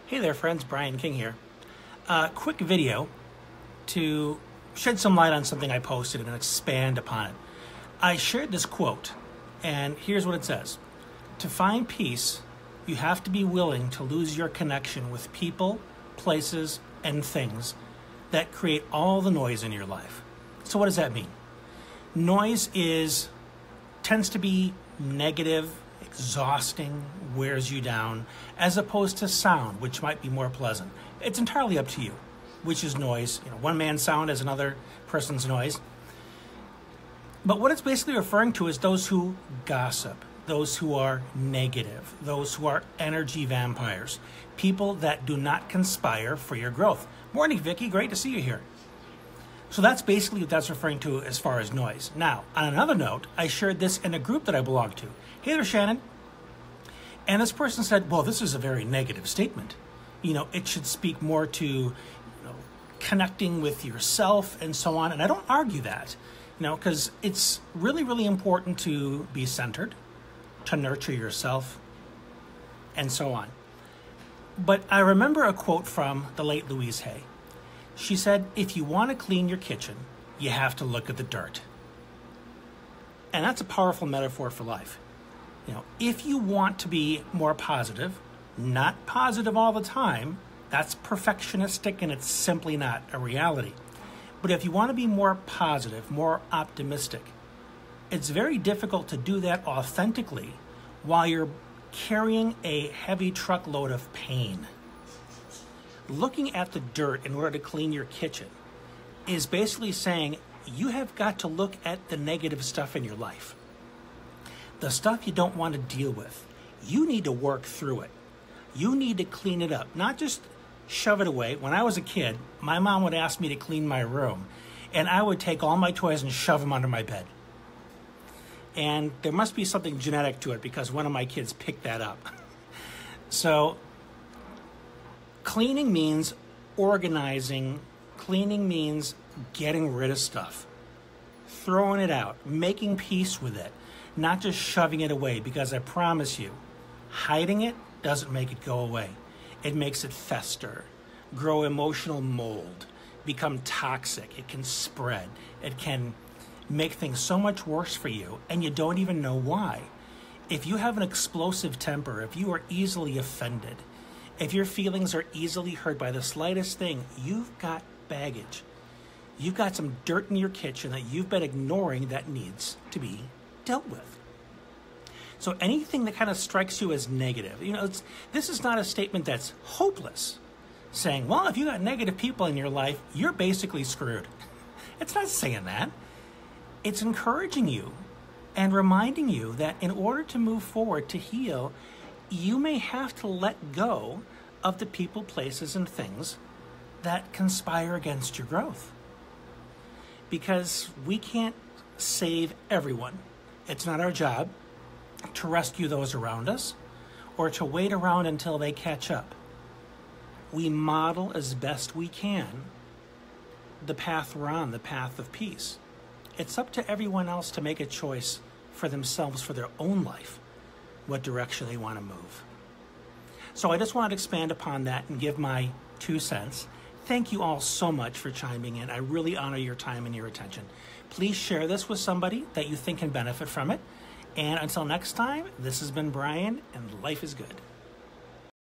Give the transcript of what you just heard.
Hey there friends, Brian King here. Quick video to shed some light on something I posted and expand upon it. I shared this quote, and here's what it says. To find peace, you have to be willing to lose your connection with people, places, and things that create all the noise in your life. So what does that mean? Noise tends to be negative, exhausting, wears you down, as opposed to sound, which might be more pleasant. It's entirely up to you, which is noise. One man's sound is another person's noise. But what it's basically referring to is those who gossip, those who are negative, those who are energy vampires, people that do not conspire for your growth. Morning, Vicky. Great to see you here. So that's basically what that's referring to as far as noise. Now, on another note, I shared this in a group that I belong to. Hey there, Shannon. And this person said, well, this is a very negative statement. It should speak more to, connecting with yourself and so on. And I don't argue that, because it's really, really important to be centered, to nurture yourself, and so on. But I remember a quote from the late Louise Hay. She said, if you want to clean your kitchen, you have to look at the dirt. And that's a powerful metaphor for life. If you want to be more positive, not positive all the time, that's perfectionistic and it's simply not a reality. But if you want to be more positive, more optimistic, it's very difficult to do that authentically while you're carrying a heavy truckload of pain. Looking at the dirt in order to clean your kitchen is basically saying you have got to look at the negative stuff in your life. The stuff you don't want to deal with. You need to work through it. You need to clean it up, not just shove it away. When I was a kid, my mom would ask me to clean my room, and I would take all my toys and shove them under my bed. And there must be something genetic to it because one of my kids picked that up. So cleaning means organizing. Cleaning means getting rid of stuff, throwing it out, making peace with it, not just shoving it away, because I promise you, hiding it doesn't make it go away. It makes it fester, grow emotional mold, become toxic. It can spread. It can make things so much worse for you, and you don't even know why. If you have an explosive temper, if you are easily offended, if your feelings are easily hurt by the slightest thing, you've got baggage. You've got some dirt in your kitchen that you've been ignoring that needs to be dealt with. So anything that kind of strikes you as negative, this is not a statement that's hopeless, saying, well, if you got negative people in your life, you're basically screwed. It's not saying that. It's encouraging you and reminding you that in order to move forward, to heal, you may have to let go of the people, places, and things that conspire against your growth. Because we can't save everyone. It's not our job to rescue those around us or to wait around until they catch up. We model as best we can the path we're on, the path of peace. It's up to everyone else to make a choice for themselves, for their own life, what direction they want to move. So I just wanted to expand upon that and give my 2 cents. Thank you all so much for chiming in. I really honor your time and your attention. Please share this with somebody that you think can benefit from it. And until next time, this has been Brian, and life is good.